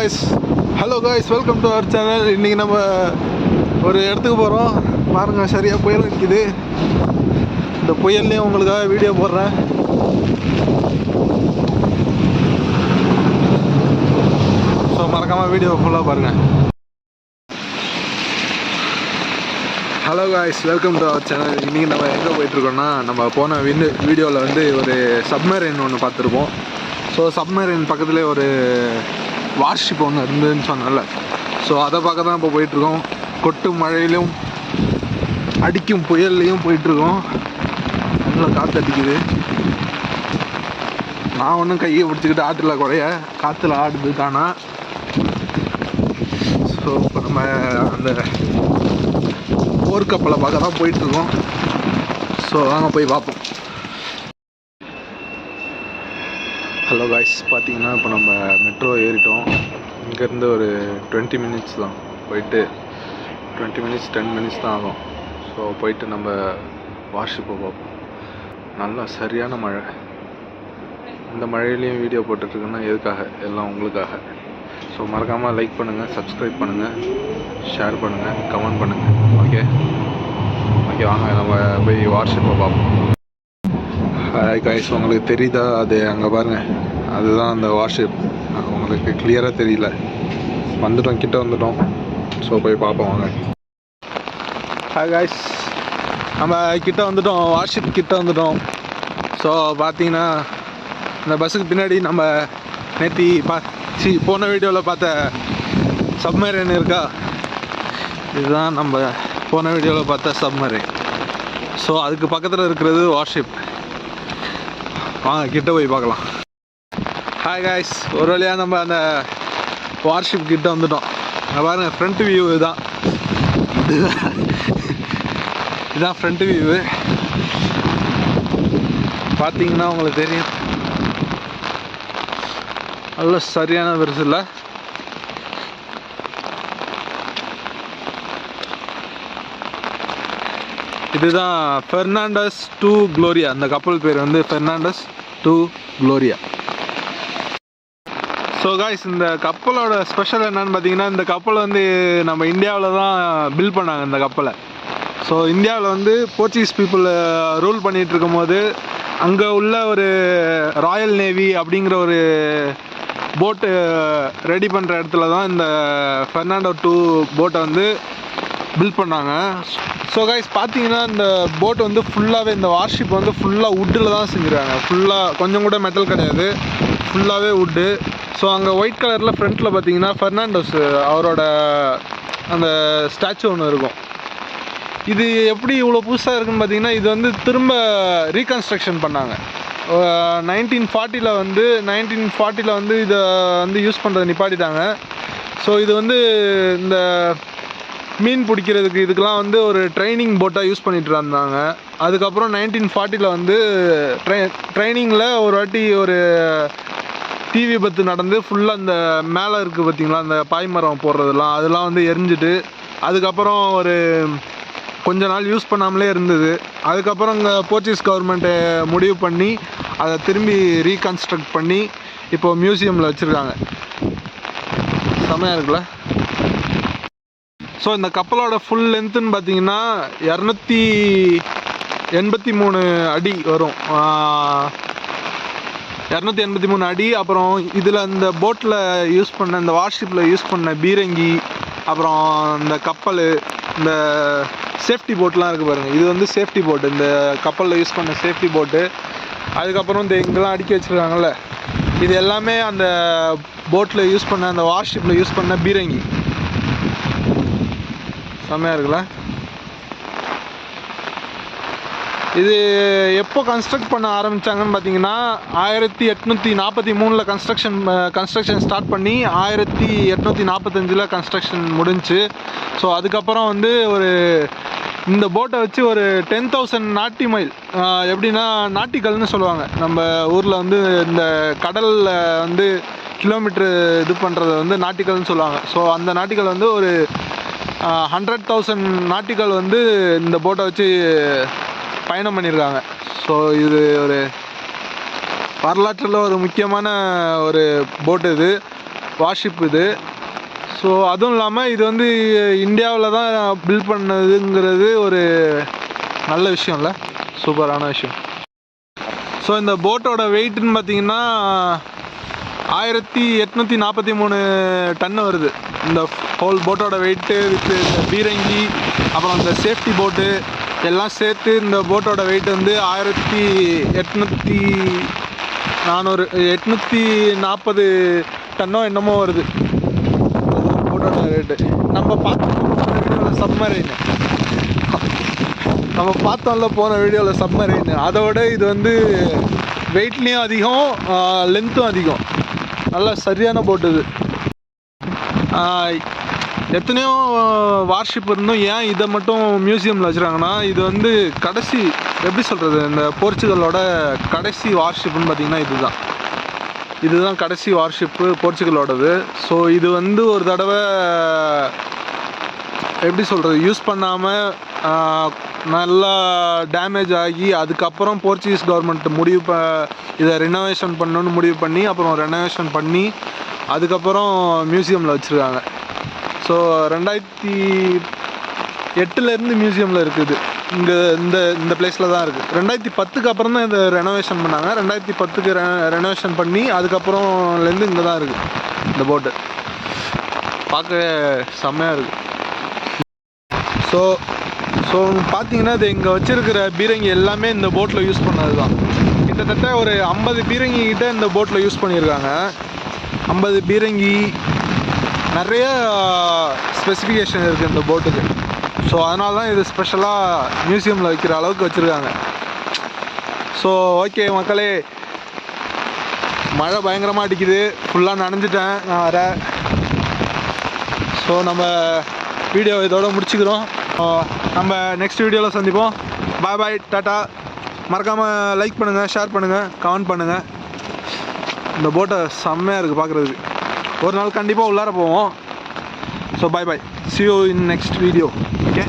Hello guys, welcome to our channel. இன்னைக்கு நம்ம ஒரு இடத்துக்கு போகிறோம். பாருங்க, சரியாக புயல் இருக்குது. இந்த புயல்லையும் உங்களுக்காக வீடியோ போடுறேன். ஸோ மறக்காமல் வீடியோ ஃபுல்லாக பாருங்கள். Hello guys, welcome to our channel. இன்றைக்கி நம்ம எங்கே போயிட்டுருக்கோம்னா, நம்ம போன வீடியோவில் வந்து ஒரு சப்மரைன் ஒன்று பார்த்துருப்போம். ஸோ சப்மரைன் பக்கத்துலேயே ஒரு வார்ஷிப் ஒன்று இருந்ததுன்னு சொன்னால, ஸோ அதை பார்க்க தான் இப்போ போயிட்டுருக்கோம். கொட்டும் மழையிலும் அடிக்கும் புயல்லையும் போயிட்டுருக்கோம். நல்லா காற்று அடிக்குது. நான் ஒன்றும் கையை பிடிச்சிக்கிட்டு ஆற்றுல குறைய காற்றுல ஆடுது தானா. ஸோ இப்போ நம்ம அந்த போர்க்கப்பலை பார்க்க தான் போயிட்டுருக்கோம். ஸோ வாங்க போய் பார்ப்போம். ஹலோ காய்ஸ், பார்த்தீங்கன்னா இப்போ நம்ம மெட்ரோ ஏறிட்டோம். இங்கேருந்து ஒரு 20 மினிட்ஸ் தான் போயிட்டு, 20 மினிட்ஸ் 10 மினிட்ஸ் தான் ஆகும். ஸோ போயிட்டு நம்ம வார்ஷிப்பை பார்ப்போம். நல்லா சரியான மழை. இந்த மழையிலையும் வீடியோ போட்டுட்ருக்குன்னா எதுக்காக? எல்லாம் உங்களுக்காக. ஸோ மறக்காமல் லைக் பண்ணுங்கள், சப்ஸ்கிரைப் பண்ணுங்கள், ஷேர் பண்ணுங்கள், கமெண்ட் பண்ணுங்கள். ஓகே வாங்க நம்ம போய் வார்ஷிப்பை பார்ப்போம். ஹாய் காய்ஸ், உங்களுக்கு தெரியுதா? அது அங்கே பாருங்கள், அதுதான் அந்த வார்ஷிப். உங்களுக்கு கிளியராக தெரியல. கிட்ட வந்துட்டோம். ஸோ போய் பார்ப்போம் வாங்க. ஹாய் காய்ஸ், நம்ம கிட்ட வந்துட்டோம், வார்ஷிப் கிட்ட வந்துட்டோம். ஸோ பார்த்தீங்கன்னா இந்த பஸ்ஸுக்கு பின்னாடி நம்ம போன வீடியோவில் பார்த்த சப்மரைன் இருக்கா, இதுதான் நம்ம போன வீடியோவில் பார்த்த சப்மரைன். ஸோ அதுக்கு பக்கத்தில் இருக்கிறது வார்ஷிப். வாங்க கிட்ட போய் பார்க்கலாம். ஹாய் காய்ஸ், ஒரு வழியாக நம்ம அந்த வார்ஷிப் கிட்ட வந்துட்டோம். அங்கே பாருங்கள், ஃப்ரண்ட் வியூ இதுதான். இதுதான் ஃப்ரண்ட் வியூவு. பார்த்தீங்கன்னா உங்களுக்கு தெரியும், நல்ல சரியான பெருசு இல்லை. இதுதான் ஃபெர்னாண்டஸ் டு குளோரியா. அந்த கப்பல் பேர் வந்து Fernandes to Gloria. So guys, இந்த கப்பலோட ஸ்பெஷல் என்னன்னு பார்த்தீங்கன்னா, இந்த கப்பல் வந்து நம்ம இந்தியாவில் தான் பில்ட் பண்ணாங்க இந்த கப்பலை. ஸோ இந்தியாவில் வந்து போர்ச்சுகீஸ் பீப்புள் ரூல் பண்ணிகிட்டு இருக்கும்போது, அங்கே உள்ள ஒரு ராயல் நேவி அப்படிங்கிற ஒரு போட்டு ரெடி பண்ணுற இடத்துல தான் இந்த ஃபெர்னாண்டோ டூ போட்டை வந்து பில்ட் பண்ணாங்க. ஸோ கைஸ், பார்த்தீங்கன்னா இந்த போட் வந்து ஃபுல்லாகவே, இந்த வார்ஷிப் வந்து ஃபுல்லாக வுட்டில் தான் செஞ்சுருக்காங்க. ஃபுல்லாக கொஞ்சம் கூட மெட்டல் கிடையாது, ஃபுல்லாகவே வுட்டு. ஸோ அங்கே ஒயிட் கலரில் ஃப்ரண்ட்டில் பார்த்தீங்கன்னா ஃபெர்னாண்டோஸ் அவரோட அந்த ஸ்டாச்சு ஒன்று இருக்கும். இது எப்படி இவ்வளோ புதுசாக இருக்குன்னு பார்த்தீங்கன்னா, இது வந்து திரும்ப ரீகன்ஸ்ட்ரக்ஷன் பண்ணாங்க 1940 வந்து இதை வந்து யூஸ் பண்ணுறதை நிப்பாட்டிட்டாங்க. ஸோ இது வந்து இந்த மீன் பிடிக்கிறதுக்கு இதுக்கெலாம் வந்து ஒரு ட்ரைனிங் போட்டாக யூஸ் பண்ணிட்டு இருந்தாங்க. அதுக்கப்புறம் 1940 வந்து ட்ரைனிங்கில் ஒரு வாட்டி ஒரு தீ விபத்து நடந்து ஃபுல்லாக அந்த மேலே இருக்குது பார்த்திங்களா, அந்த பாய்மரம் போடுறதெல்லாம், அதெல்லாம் வந்து எரிஞ்சிட்டு, அதுக்கப்புறம் ஒரு கொஞ்ச நாள் யூஸ் பண்ணாமலே இருந்தது. அதுக்கப்புறம் இங்கே போர்ச்சுகீஸ் கவர்மெண்ட்டை முடிவு பண்ணி அதை திரும்பி ரீகன்ஸ்ட்ரக்ட் பண்ணி இப்போது மியூசியமில் வச்சுருக்காங்க. செமையாக இருக்குல்ல? ஸோ இந்த கப்பலோட ஃபுல் லென்த்துன்னு பார்த்தீங்கன்னா 283 அடி வரும். 283 அடி. அப்புறம் இதில் இந்த போட்டில் யூஸ் பண்ண, இந்த வார்ஷிப்பில் யூஸ் பண்ண பீரங்கி, அப்புறம் இந்த கப்பல், இந்த சேஃப்டி போட்லாம் இருக்குது பாருங்கள், இது வந்து சேஃப்டி போட்டு, இந்த கப்பலில் யூஸ் பண்ண சேஃப்டி போட்டு. அதுக்கப்புறம் இந்த இங்கெல்லாம் அடுக்கி வச்சுருக்காங்கல்ல, இது எல்லாமே அந்த போட்டில் யூஸ் பண்ண, அந்த வார்ஷிப்பில் யூஸ் பண்ண பீரங்கி. செம்மையாக இருக்குல்ல? இது எப்போ கன்ஸ்ட்ரக்ட் பண்ண ஆரம்பித்தாங்கன்னு பார்த்தீங்கன்னா, 1843 கன்ஸ்ட்ரக்ஷன் ஸ்டார்ட் பண்ணி 1845 கன்ஸ்ட்ரக்ஷன் முடிஞ்சு. ஸோ அதுக்கப்புறம் வந்து ஒரு இந்த போட்டை வச்சு ஒரு 10,000 நாட்டி மைல், எப்படின்னா நாட்டிக்கல்னு சொல்லுவாங்க நம்ம ஊரில் வந்து, இந்த கடலில் வந்து கிலோமீட்ரு இது பண்ணுறது வந்து நாட்டிக்கல்னு சொல்லுவாங்க. ஸோ அந்த நாட்டிக்கல் வந்து ஒரு 100,000 நாட்டிக்கல் வந்து இந்த போட்டை வச்சு பயணம் பண்ணியிருக்காங்க. ஸோ இது ஒரு வரலாற்றில் ஒரு முக்கியமான ஒரு போட்டு இது. வார்ஷிப் இது. ஸோ அதுவும் இல்லாமல் இது வந்து இந்தியாவில் தான் பில்ட் பண்ணதுங்கிறது ஒரு நல்ல விஷயம் இல்லை, சூப்பரான விஷயம். ஸோ இந்த போட்டோட வெயிட்டுன்னு பார்த்தீங்கன்னா 1843 டன்னு வருது. இந்த ஹோல் போட்டோட வெயிட்டு வித் இந்த பீரங்கி அப்புறம் இந்த சேஃப்டி போட்டு எல்லாம் சேர்த்து இந்த போட்டோட வெயிட் வந்து 840 டன்னோ என்னமோ வருது போட்டோட ரேட்டு. நம்ம பார்த்தோம்ல போன வீடியோவில் சப்மரைன், அதோட இது வந்து வெயிட்லேயும் அதிகம், லென்த்தும் அதிகம். நல்லா சரியான போட்டு இது. எத்தனையோ வார்ஷிப் இருந்தும் ஏன் இதை மட்டும் மியூசியமில் வச்சுருக்காங்கன்னா, இது வந்து கடைசி எப்படி சொல்கிறது, இந்த போர்ச்சுகலோட கடைசி வார்ஷிப்னு பார்த்திங்கன்னா இதுதான் கடைசி வார்ஷிப்பு போர்ச்சுகலோடது. ஸோ இது வந்து ஒரு தடவை எப்படி சொல்கிறது யூஸ் பண்ணாமல் நல்லா டேமேஜ் ஆகி அதுக்கப்புறம் போர்ச்சுகீஸ் கவர்மெண்ட் இதை ரெனோவேஷன் பண்ணணுன்னு முடிவு பண்ணி அப்புறம் ரெனோவேஷன் பண்ணி அதுக்கப்புறம் மியூசியமில் வச்சுருக்காங்க. ஸோ 2008 மியூசியமில் இருக்குது. இந்த பிளேஸில் தான் இருக்குது. 2010 அப்புறம் தான் இதை ரெனோவேஷன் பண்ணாங்க. 2010 ரெனோவேஷன் பண்ணி அதுக்கப்புறம்லேருந்து இங்கே தான் இருக்குது இந்த போட்டு. பார்க்க செம்மையாக இருக்குது. ஸோ பார்த்தீங்கன்னா இது இங்கே வச்சுருக்கிற பீரங்கி எல்லாமே இந்த போட்டில் யூஸ் பண்ணது தான். கிட்டத்தட்ட ஒரு 50 பீரங்கி கிட்ட இந்த போட்டில் யூஸ் பண்ணியிருக்காங்க. 50 பீரங்கி, நிறைய ஸ்பெசிஃபிகேஷன் இருக்குது இந்த போட்டுக்கு. ஸோ அதனால தான் இது ஸ்பெஷலாக மியூசியமில் வைக்கிற அளவுக்கு வச்சுருக்காங்க. ஸோ ஓகே மக்களே, மழை பயங்கரமாக அடிக்குது, ஃபுல்லாக நனைஞ்சிட்டேன் நான் வர. ஸோ நம்ம வீடியோ இதோட முடிச்சுக்கிறோம். நம்ம நெக்ஸ்ட் வீடியோவில் சந்திப்போம். பாய் பாய், டாட்டா. மறக்காமல் லைக் பண்ணுங்கள், ஷேர் பண்ணுங்கள், கமெண்ட் பண்ணுங்கள். இந்த போட்டை செம்மையாக இருக்குது பார்க்குறதுக்கு. ஒரு நாள் கண்டிப்பாக உள்ளார போவோம். So bye bye, see you in next video. Okay.